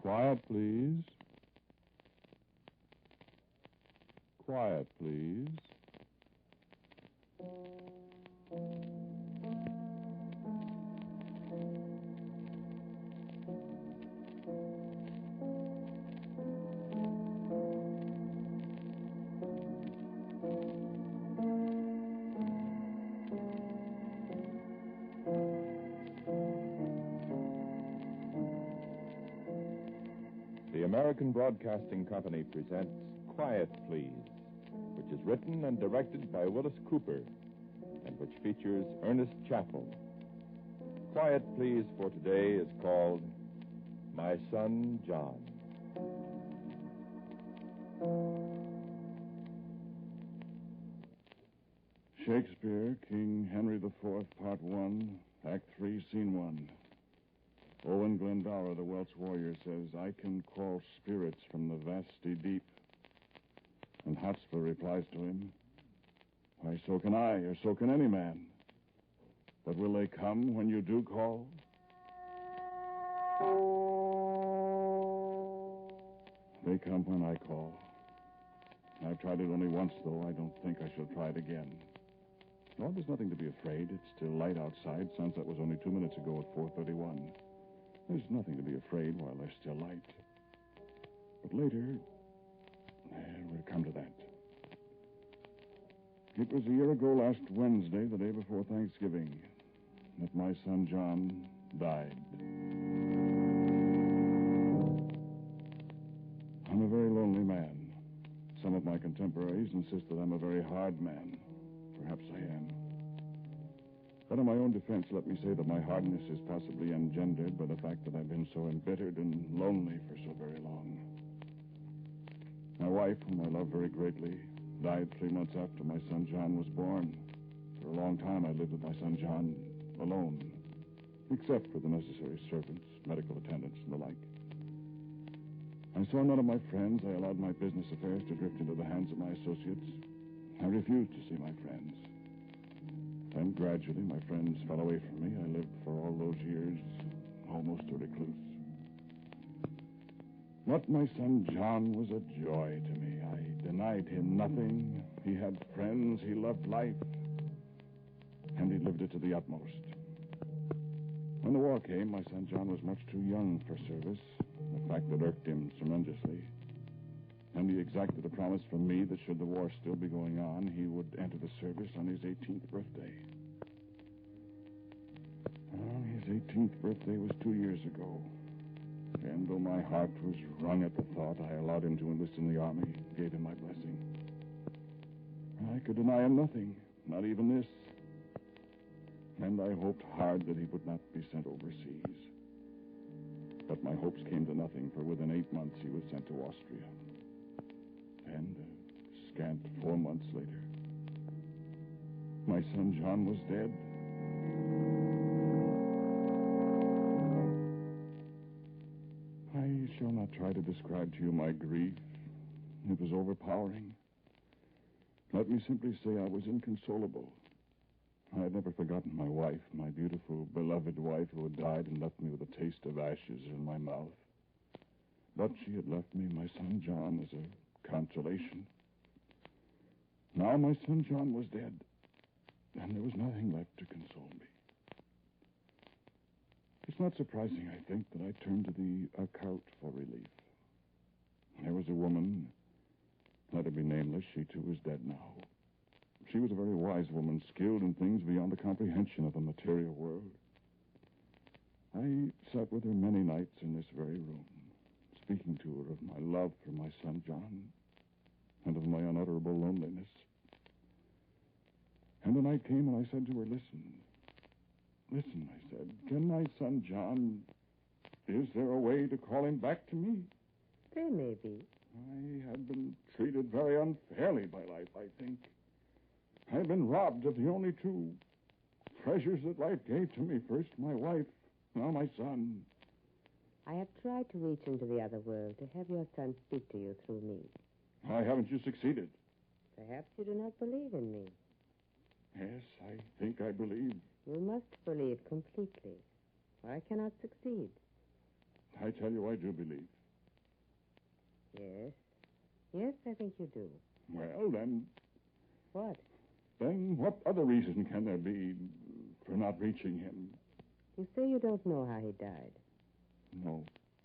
Quiet, please. Quiet, please. The American Broadcasting Company presents Quiet, Please, which is written and directed by Wyllis Cooper and which features Ernest Chappell. Quiet, Please for today is called My Son John. Shakespeare, King Henry IV, Part 1, Act 3, Scene 1. Owen Glendower, the Welsh warrior, says, I can call spirits from the vasty deep. And Hotspur replies to him, why, so can I, or so can any man. But will they come when you do call? They come when I call. I've tried it only once, though. I don't think I shall try it again. Well, there's nothing to be afraid. It's still light outside. Sunset was only 2 minutes ago at 4:31. There's nothing to be afraid while there's still light. But later, we'll come to that. It was a year ago last Wednesday, the day before Thanksgiving, that my son John died. I'm a very lonely man. Some of my contemporaries insist that I'm a very hard man. Perhaps I am. But in my own defense, let me say that my hardness is possibly engendered by the fact that I've been so embittered and lonely for so very long. My wife, whom I love very greatly, died 3 months after my son John was born. For a long time, I lived with my son John alone, except for the necessary servants, medical attendants, and the like. I saw none of my friends. I allowed my business affairs to drift into the hands of my associates. I refused to see my friends. Then gradually my friends fell away from me. I lived for all those years almost a recluse. But my son John was a joy to me. I denied him nothing. He had friends. He loved life. And he lived it to the utmost. When the war came, my son John was much too young for service, a fact that irked him tremendously. And he exacted a promise from me that should the war still be going on, he would enter the service on his 18th birthday. Well, his 18th birthday was 2 years ago. And though my heart was wrung at the thought, I allowed him to enlist in the army, gave him my blessing. I could deny him nothing, not even this. And I hoped hard that he would not be sent overseas. But my hopes came to nothing, for within 8 months he was sent to Austria. And a scant 4 months later, my son John was dead. I shall not try to describe to you my grief. It was overpowering. Let me simply say I was inconsolable. I had never forgotten my wife, my beautiful, beloved wife who had died and left me with a taste of ashes in my mouth. But she had left me my son John as a consolation. Now my son John was dead, and there was nothing left to console me. It's not surprising, I think, that I turned to the occult for relief. There was a woman, let her be nameless, she too is dead now. She was a very wise woman, skilled in things beyond the comprehension of the material world. I sat with her many nights in this very room, speaking to her of my love for my son John and of my unutterable loneliness. And the night came and I said to her, listen, I said, can my son John, is there a way to call him back to me? There may be. I had been treated very unfairly by life, I think. I had been robbed of the only two treasures that life gave to me. First my wife, now my son. I have tried to reach into the other world to have your son speak to you through me. Why haven't you succeeded? Perhaps you do not believe in me. Yes, I think I believe. You must believe completely, or I cannot succeed. I tell you, I do believe. Yes. Yes, I think you do. Well, then... What? Then what other reason can there be for not reaching him? You say you don't know how he died. No.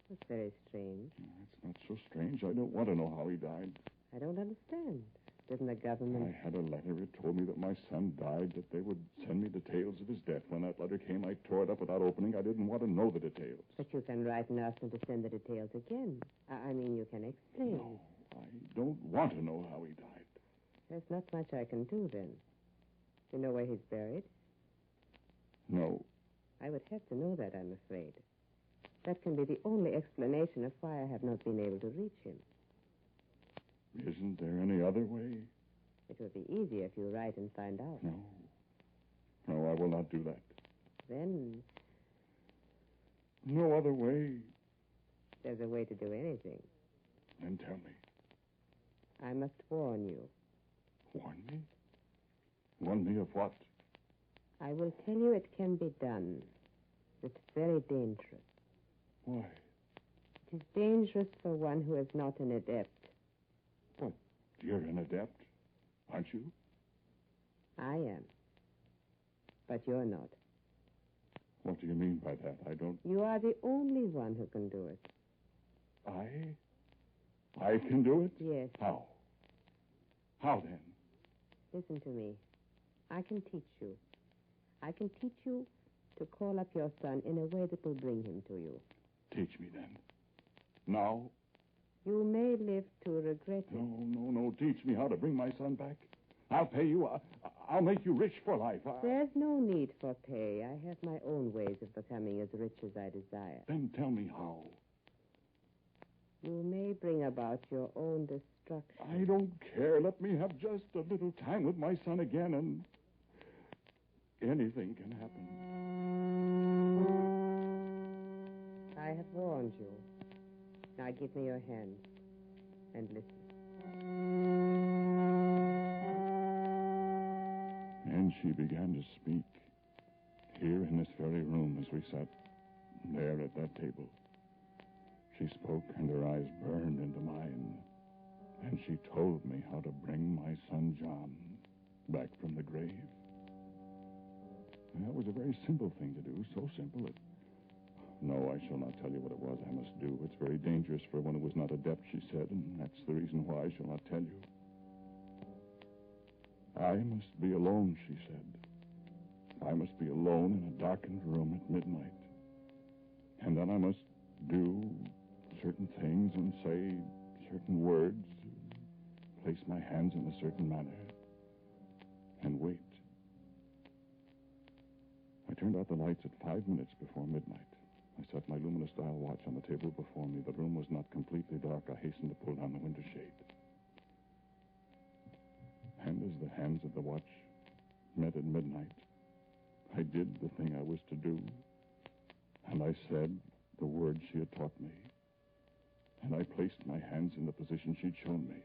That's very strange. It's not so strange. I don't want to know how he died. I don't understand. Didn't the government... I had a letter. It told me that my son died, that they would send me details of his death. When that letter came, I tore it up without opening. I didn't want to know the details. But you can write and ask them to send the details again. I mean, you can explain. No, I don't want to know how he died. There's not much I can do, then. You know where he's buried? No. I would have to know that, I'm afraid. That can be the only explanation of why I have not been able to reach him. Isn't there any other way? It would be easier if you write and find out. No. No, I will not do that. Then No other way. there's a way to do anything. Then tell me. I must warn you. Warn me? Warn me of what? I will tell you it can be done. It's very dangerous. Why? It is dangerous for one who is not an adept. But you're an adept, aren't you? I am. But you're not. What do you mean by that? I don't... You are the only one who can do it. I can do it? Yes. How? How then? Listen to me. I can teach you. I can teach you to call up your son in a way that will bring him to you. Teach me then. Now? You may live to regret it. No. Teach me how to bring my son back. I'll pay you. I'll make you rich for life. There's no need for pay. I have my own ways of becoming as rich as I desire. Then tell me how. You may bring about your own destruction. I don't care. Let me have just a little time with my son again, and anything can happen. I have warned you. Now give me your hand and listen. And she began to speak here in this very room as we sat there at that table. She spoke, and her eyes burned into mine. And she told me how to bring my son John back from the grave. And that was a very simple thing to do, so simple that... No, I shall not tell you what it was I must do. It's very dangerous for one who was not adept, she said, and that's the reason why I shall not tell you. I must be alone, she said. I must be alone in a darkened room at midnight. And then I must do certain things and say certain words, place my hands in a certain manner, and wait. I turned out the lights at 5 minutes before midnight. I set my luminous dial watch on the table before me. The room was not completely dark. I hastened to pull down the window shade. And as the hands of the watch met at midnight, I did the thing I was to do. And I said the words she had taught me. And I placed my hands in the position she'd shown me.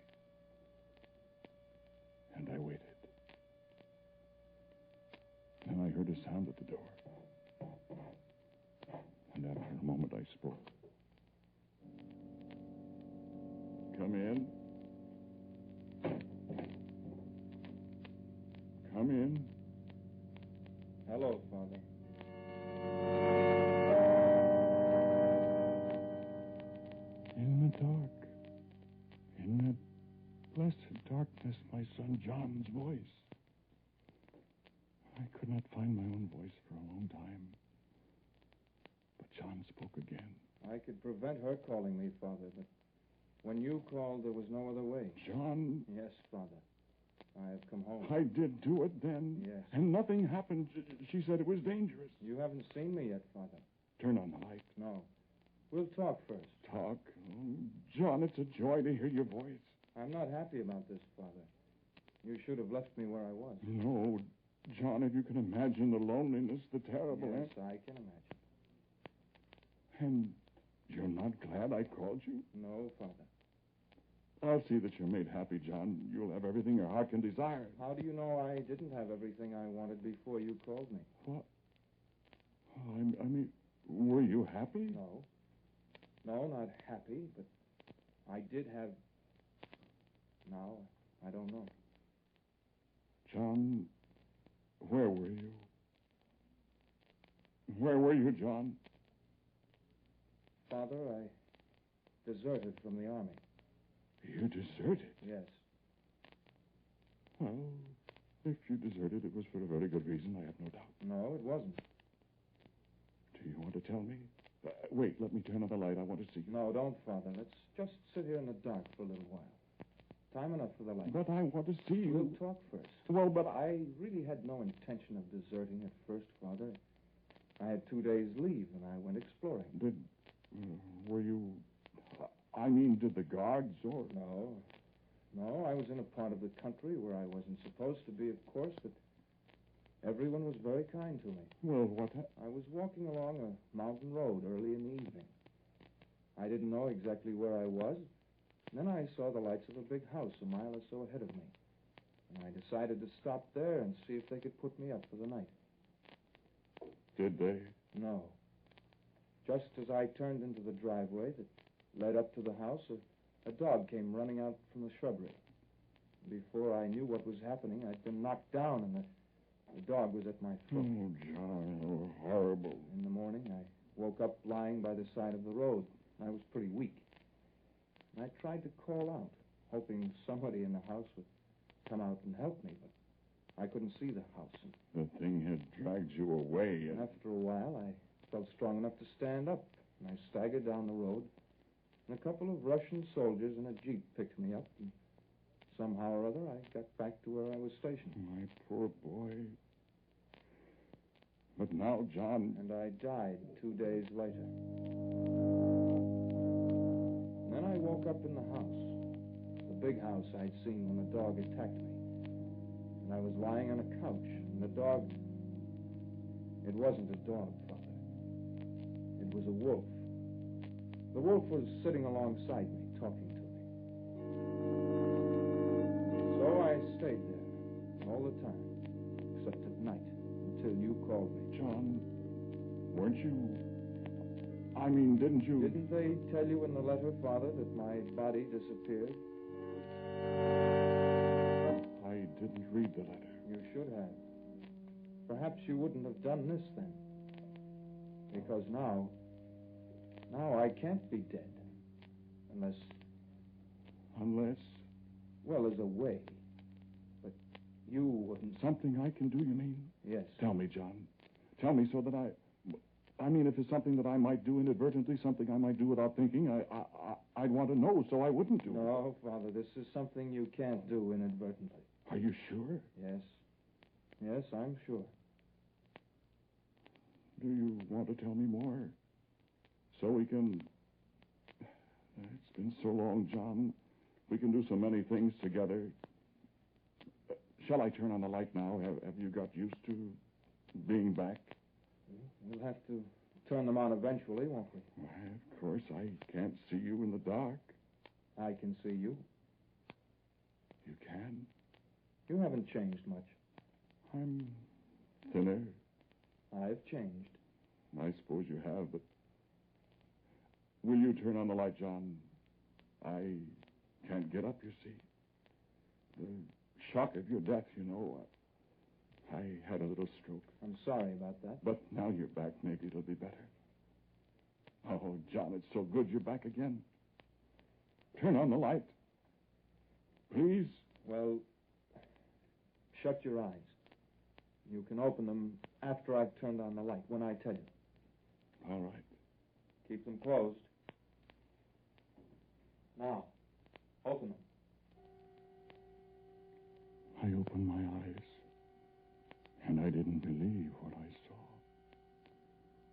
And I waited. Then I heard a sound at the door. And after a moment, I spoke. Come in. Come in. Hello, Father. In the dark, in that blessed darkness, my son John's voice. I could not find my own voice for a long time. But John spoke again. I could prevent her calling me, Father, but when you called, there was no other way. John... Yes, Father. I have come home. I did do it then. Yes. And nothing happened. She said it was dangerous. You haven't seen me yet, Father. Turn on the light. No. We'll talk first. Talk? Oh, John, it's a joy to hear your voice. I'm not happy about this, Father. You should have left me where I was. No, John, if you can imagine the loneliness, the terrible... Yes, I can imagine. And you're not glad I called you? No, Father. I'll see that you're made happy, John. You'll have everything your heart can desire. How do you know I didn't have everything I wanted before you called me? What? Oh, I mean, were you happy? No. No, not happy, but I did have... Now, I don't know. John, where were you? Where were you, John? Father, I deserted from the army. You deserted? Yes. Well, if you deserted, it was for a very good reason, I have no doubt. No, it wasn't. Do you want to tell me? Wait, let me turn on the light. I want to see you. No, don't, Father. Let's just sit here in the dark for a little while. Time enough for the light. But I want to see you. We'll talk first. Well, but I really had no intention of deserting at first, Father. I had 2 days' leave, and I went exploring. Were you... I mean, did the guards or... No, I was in a part of the country where I wasn't supposed to be, of course, but everyone was very kind to me. Well, what... I was walking along a mountain road early in the evening. I didn't know exactly where I was. And then I saw the lights of a big house a mile or so ahead of me. And I decided to stop there and see if they could put me up for the night. Did they? No. Just as I turned into the driveway that led up to the house, a dog came running out from the shrubbery. Before I knew what was happening, I'd been knocked down, and the dog was at my throat. Oh, John, oh, horrible. In the morning, I woke up lying by the side of the road. I was pretty weak. And I tried to call out, hoping somebody in the house would come out and help me, but I couldn't see the house. The thing had dragged you away. And after a while, I felt strong enough to stand up, and I staggered down the road. And a couple of Russian soldiers in a jeep picked me up, and somehow or other, I got back to where I was stationed. My poor boy. But now, John... And I died 2 days later. And then I woke up in the house, the big house I'd seen when the dog attacked me. And I was lying on a couch, and the dog... It wasn't a dog, Father. It was a wolf. The wolf was sitting alongside me, talking to me. So I stayed there all the time, except at night, until you called me. John, weren't you... I mean, didn't you... Didn't they tell you in the letter, Father, that my body disappeared? I didn't read the letter. You should have. Perhaps you wouldn't have done this then. Because now I can't be dead. Unless? Well, there's a way. But you wouldn't... Something I can do, you mean? Yes. Tell me, John. Tell me so that I mean, if it's something that I might do inadvertently, something I might do without thinking, I'd want to know so I wouldn't do it. No, Father, this is something you can't do inadvertently. Are you sure? Yes. Yes, I'm sure. Do you want to tell me more? So we can... It's been so long, John. We can do so many things together. Shall I turn on the light now? Have you got used to being back? We'll have to turn them on eventually, won't we? Why, of course, I can't see you in the dark. I can see you. You can? You haven't changed much. I'm thinner. I've changed. I suppose you have, but... Will you turn on the light, John? I can't get up, you see. The shock of your death, you know. I had a little stroke. I'm sorry about that. But now you're back, maybe it'll be better. Oh, John, it's so good you're back again. Turn on the light. Please. Well, shut your eyes. You can open them after I've turned on the light, when I tell you. All right. Keep them closed. Now, open them. I opened my eyes, and I didn't believe what I saw.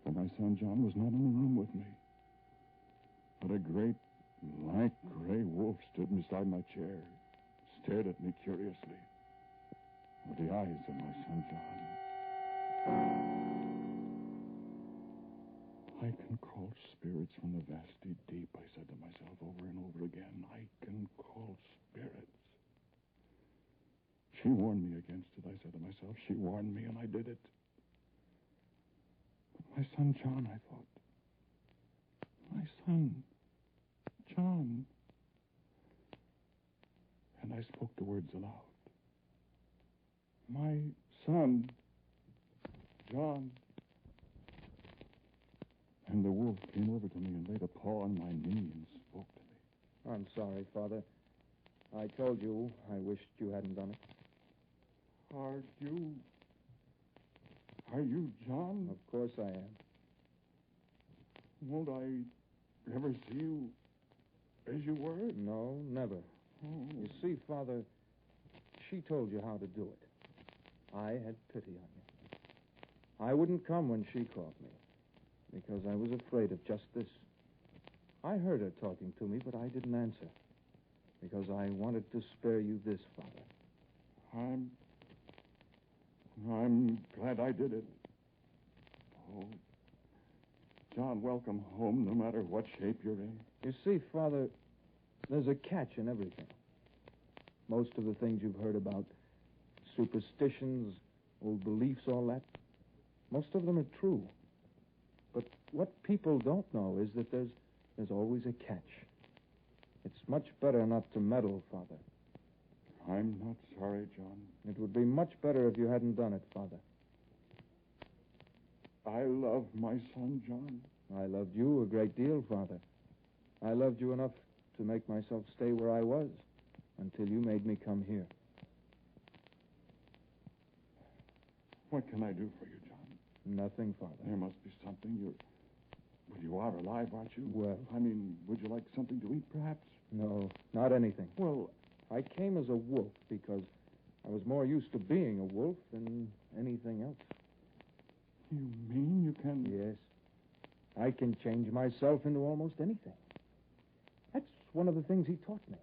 For my son John was not in the room with me, but a great, lank, gray wolf stood beside my chair, stared at me curiously, with the eyes of my son John. I can call spirits from the vasty deep, I said to myself over and over again. I can call spirits. She warned me against it, I said to myself. She warned me, and I did it. But my son John, I thought. My Son. John. And I spoke the words aloud. My son. John. And the wolf came over to me and laid a paw on my knee and spoke to me. I'm sorry, Father. I told you I wished you hadn't done it. Are you... Are you John? Of course I am. Won't I ever see you as you were? No, never. Oh. You see, Father, she told you how to do it. I had pity on you. I wouldn't come when she caught me, because I was afraid of just this. I heard her talking to me, but I didn't answer, because I wanted to spare you this, Father. I'm glad I did it. Oh, John, welcome home, no matter what shape you're in. You see, Father, there's a catch in everything. Most of the things you've heard about, superstitions, old beliefs, all that, most of them are true. But what people don't know is that there's always a catch. It's much better not to meddle, Father. I'm not sorry, John. It would be much better if you hadn't done it, Father. I love my son, John. I loved you a great deal, Father. I loved you enough to make myself stay where I was until you made me come here. What can I do for you, John? Nothing, Father. There must be something. Well, you are alive, aren't you? Well. I mean, would you like something to eat, perhaps? No, not anything. Well, I came as a wolf because I was more used to being a wolf than anything else. you mean you can... Yes. I can change myself into almost anything. That's one of the things he taught me.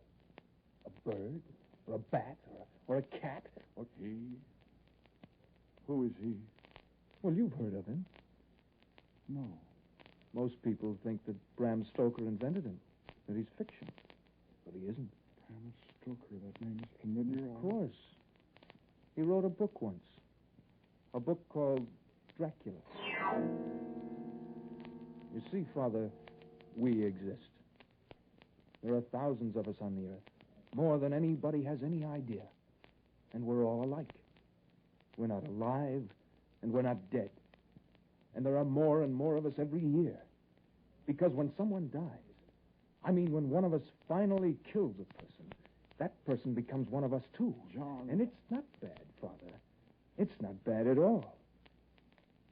A bird, or a bat, or a cat, or... He? Who is he? Well, you've heard of him. No. Most people think that Bram Stoker invented him, that he's fiction. But he isn't. Bram Stoker, that name is familiar. Of course. He wrote a book once. A book called Dracula. You see, Father, we exist. There are thousands of us on the earth, more than anybody has any idea. And we're all alike. We're not alive, and we're not dead. And there are more and more of us every year. Because when someone dies, I mean when one of us finally kills a person, that person becomes one of us too. John. And it's not bad, Father. It's not bad at all.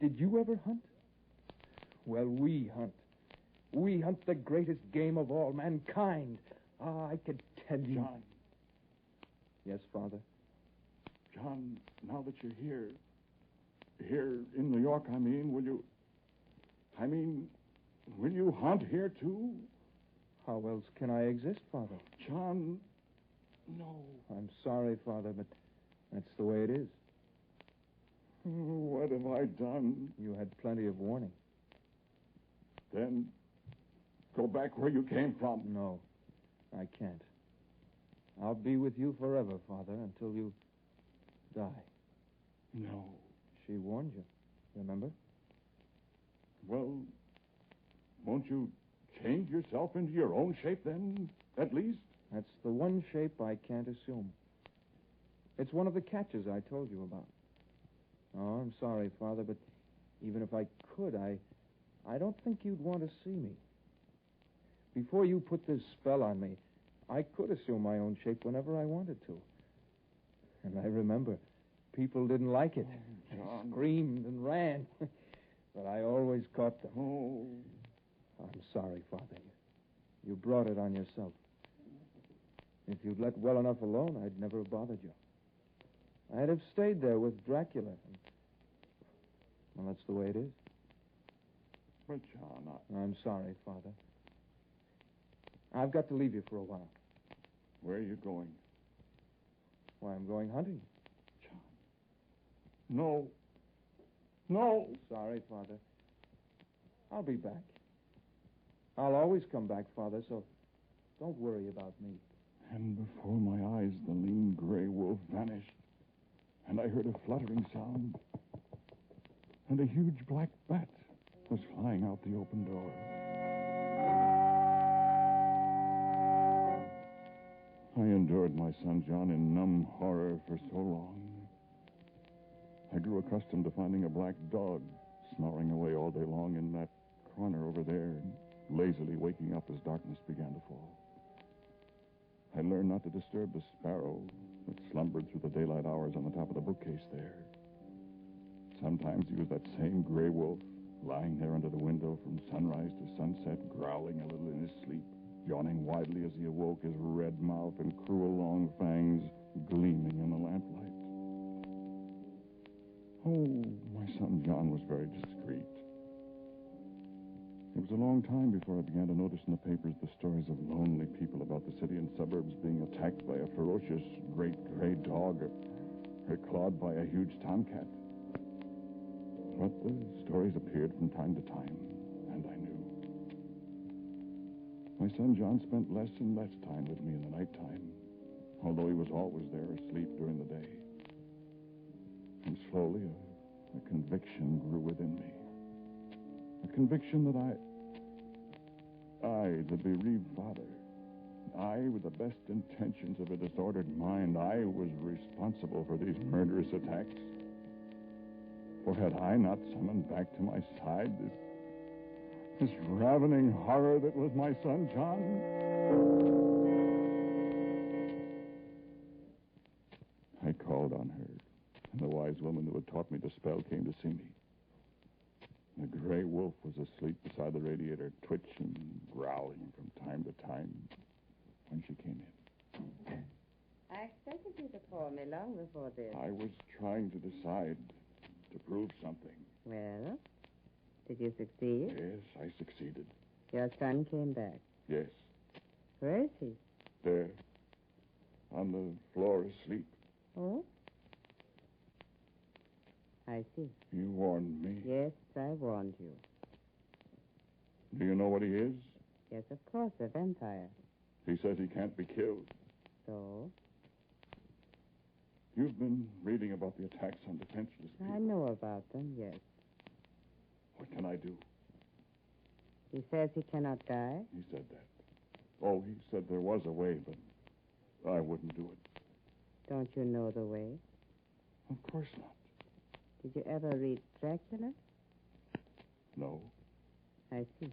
Did you ever hunt? Well, we hunt. We hunt the greatest game of all, mankind. Ah, I could tell you. John. Yes, Father? John, now that you're here in New York, will you hunt here, too? How else can I exist, Father? John, no. I'm sorry, Father, but that's the way it is. Oh, what have I done? You had plenty of warning. Then go back where you came from. No, I can't. I'll be with you forever, Father, until you die. No. She warned you, remember? Well, won't you change yourself into your own shape then, at least? That's the one shape I can't assume. It's one of the catches I told you about. Oh, I'm sorry, Father, but even if I could, I don't think you'd want to see me. Before you put this spell on me, I could assume my own shape whenever I wanted to. And I remember, people didn't like it. Oh, John. They screamed and ran. But I always caught them. Oh. I'm sorry, Father. You brought it on yourself. If you'd let well enough alone, I'd never have bothered you. I'd have stayed there with Dracula. Well, that's the way it is. But, John, I'm sorry, Father. I've got to leave you for a while. where are you going? Why, I'm going hunting. John. No. No. Sorry, Father. I'll be back. I'll always come back, Father, so don't worry about me. And before my eyes, the lean gray wolf vanished. And I heard a fluttering sound. And a huge black bat was flying out the open door. I endured my son John in numb horror for so long. I grew accustomed to finding a black dog snoring away all day long in that corner over there, lazily waking up as darkness began to fall. I learned not to disturb the sparrow that slumbered through the daylight hours on the top of the bookcase there. Sometimes he was that same gray wolf, lying there under the window from sunrise to sunset, growling a little in his sleep, yawning widely as he awoke, his red mouth and cruel long fangs gleaming in the lamplight. Oh, my son John was very discreet. It was a long time before I began to notice in the papers the stories of lonely people about the city and suburbs being attacked by a ferocious great gray dog or clawed by a huge tomcat. But the stories appeared from time to time, and I knew. My son John spent less and less time with me in the nighttime, although he was always there asleep during the day. And slowly a conviction grew within me. A conviction that I, the bereaved father, I, with the best intentions of a disordered mind, I was responsible for these murderous attacks. For had I not summoned back to my side this ravening horror that was my son John? I called on her, and the wise woman who had taught me to spell came to see me. The gray wolf was asleep beside the radiator, twitching, growling from time to time when she came in. I expected you to call me long before this. I was trying to decide, to prove something. Well, did you succeed? Yes, I succeeded. Your son came back. Yes. Where is he? There, on the floor asleep. Oh? I see. You warned me. Yes, I warned you. Do you know what he is? Yes, of course, a vampire. He says he can't be killed. So? You've been reading about the attacks on defenseless people. I know about them, yes. What can I do? He says he cannot die? He said that. Oh, he said there was a way, but I wouldn't do it. Don't you know the way? Of course not. Did you ever read Dracula? No. I see.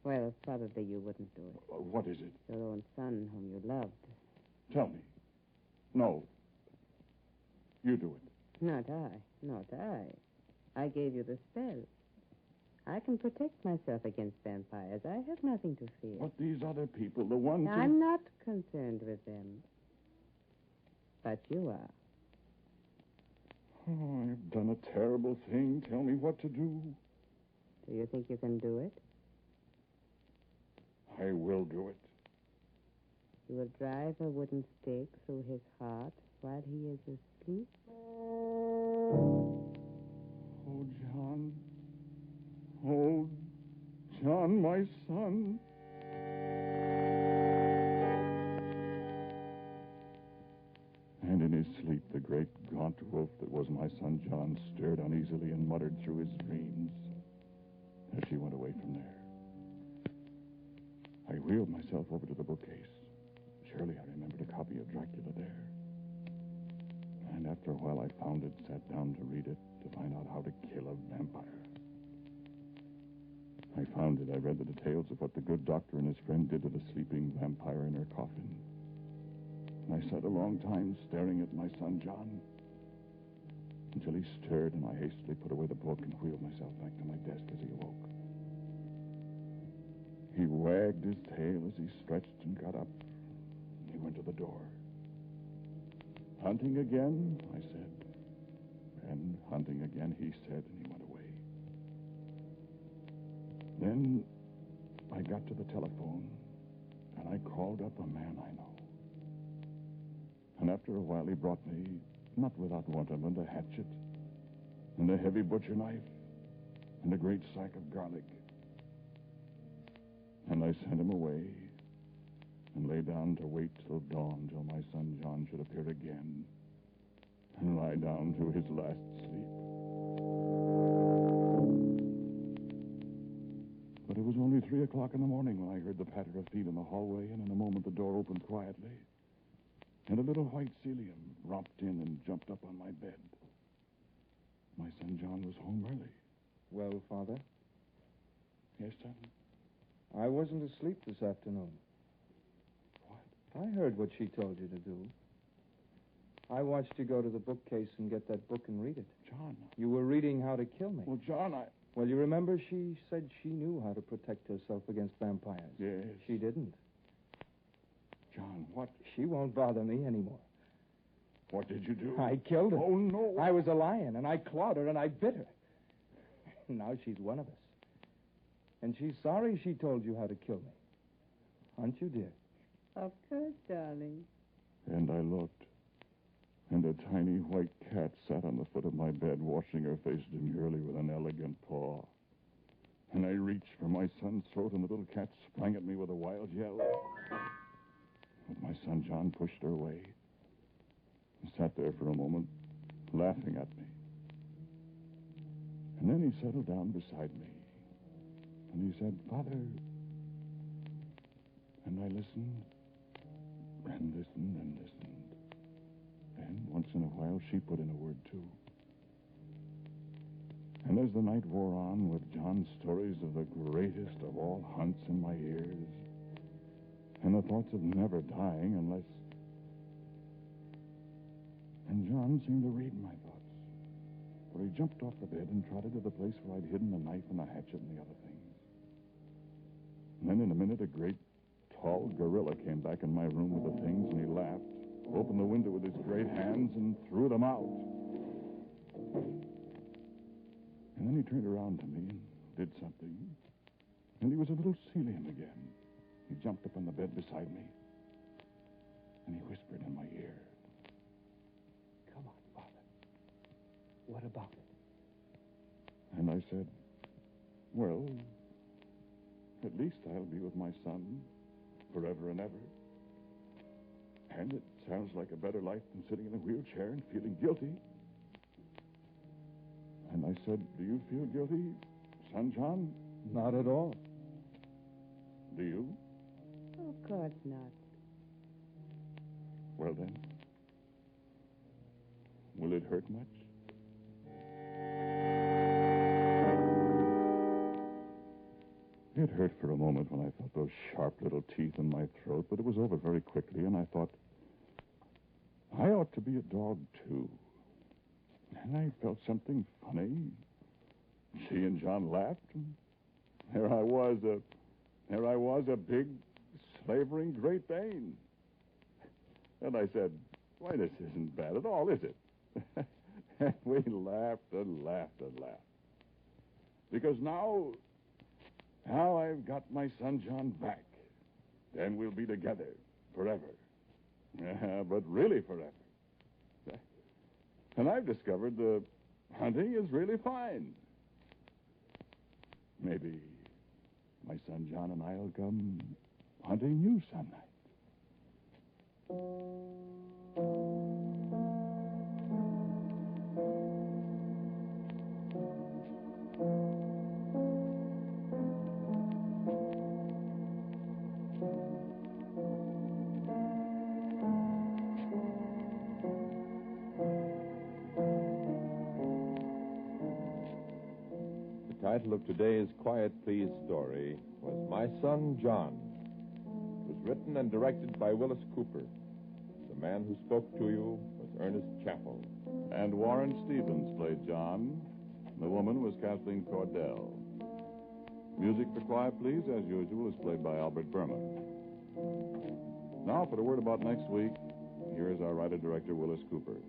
Well, probably you wouldn't do it. What is it? Your own son, whom you loved. Tell me. No. You do it. Not I. Not I. I gave you the spell. I can protect myself against vampires. I have nothing to fear. But these other people, the ones who... I'm not concerned with them. But you are. Oh, I've done a terrible thing. Tell me what to do. Do you think you can do it? I will do it. You will drive a wooden stake through his heart while he is asleep? Oh, John. Oh, John, my son. And in his sleep, the great gaunt wolf that was my son John stirred uneasily and muttered through his dreams as she went away from there. I wheeled myself over to the bookcase. Surely I remembered a copy of Dracula there. And after a while, I found it, sat down to read it, to find out how to kill a vampire. I found it. I read the details of what the good doctor and his friend did to the sleeping vampire in her coffin. And I sat a long time staring at my son John until he stirred, and I hastily put away the book and wheeled myself back to my desk as he awoke. He wagged his tail as he stretched and got up. He went to the door. Hunting again, I said. And hunting again, he said, and he went away. Then I got to the telephone, and I called up a man I know. And after a while, he brought me, not without wonderment, a hatchet, and a heavy butcher knife, and a great sack of garlic. And I sent him away and lay down to wait till dawn, till my son John should appear again and lie down to his last sleep. But it was only 3 o'clock in the morning when I heard the patter of feet in the hallway, and in a moment the door opened quietly, and a little white Celium romped in and jumped up on my bed. My son John was home early. Well, Father, Yes, son? I wasn't asleep this afternoon. What? I heard what she told you to do. I watched you go to the bookcase and get that book and read it. John. You were reading How to Kill Me. Well, John, Well, you remember she said she knew how to protect herself against vampires. Yes. She didn't. John, what? She won't bother me anymore. What did you do? I killed her. Oh, no. I was a lion, and I clawed her, and I bit her. Now she's one of us. And she's sorry she told you how to kill me. Aren't you, dear? Of course, darling. And I looked, and a tiny white cat sat on the foot of my bed, washing her face demurely with an elegant paw. And I reached for my son's throat, and the little cat sprang at me with a wild yell. But my son John pushed her away and sat there for a moment, laughing at me. And then he settled down beside me, and he said, Father. And I listened, and listened, and listened. And once in a while, she put in a word, too. And as the night wore on, with John's stories of the greatest of all hunts in my ears, and the thoughts of never dying unless... And John seemed to read my thoughts, for he jumped off the bed and trotted to the place where I'd hidden the knife and the hatchet and the other things. And then in a minute, a great, tall gorilla came back in my room with the things, and he laughed, opened the window with his great hands, and threw them out. And then he turned around to me and did something, and he was a little Celium again. He jumped up on the bed beside me, and he whispered in my ear. Come on, Father. What about it? And I said, well, at least I'll be with my son forever and ever. And it sounds like a better life than sitting in a wheelchair and feeling guilty. And I said, do you feel guilty, son John? Not at all. Do you? Of course not. Well, then, will it hurt much? It hurt for a moment when I felt those sharp little teeth in my throat, but it was over very quickly, and I thought, I ought to be a dog, too. And I felt something funny. She and John laughed, and there I was, a big, slavering Great Dane. And I said, why, this isn't bad at all, is it? And we laughed and laughed and laughed. Because now I've got my son John back. Then we'll be together forever. But really forever. And I've discovered the hunting is really fine. Maybe my son John and I'll come hunting you some night. The title of today's Quiet Please story was My Son John. It was written and directed by Wyllis Cooper. The man who spoke to you was Ernest Chappell. And Warren Stevens played John. The woman was Kathleen Cordell. Music for Quiet Please, as usual, is played by Albert Berman. Now, for the word about next week, here is our writer-director, Wyllis Cooper.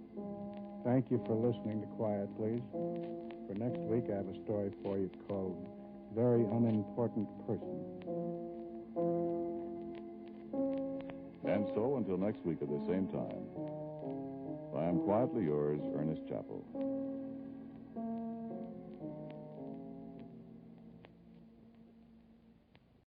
Thank you for listening to Quiet Please. For next week, I have a story for you called Very Unimportant Person. And so, until next week at the same time, I am quietly yours, Ernest Chappell.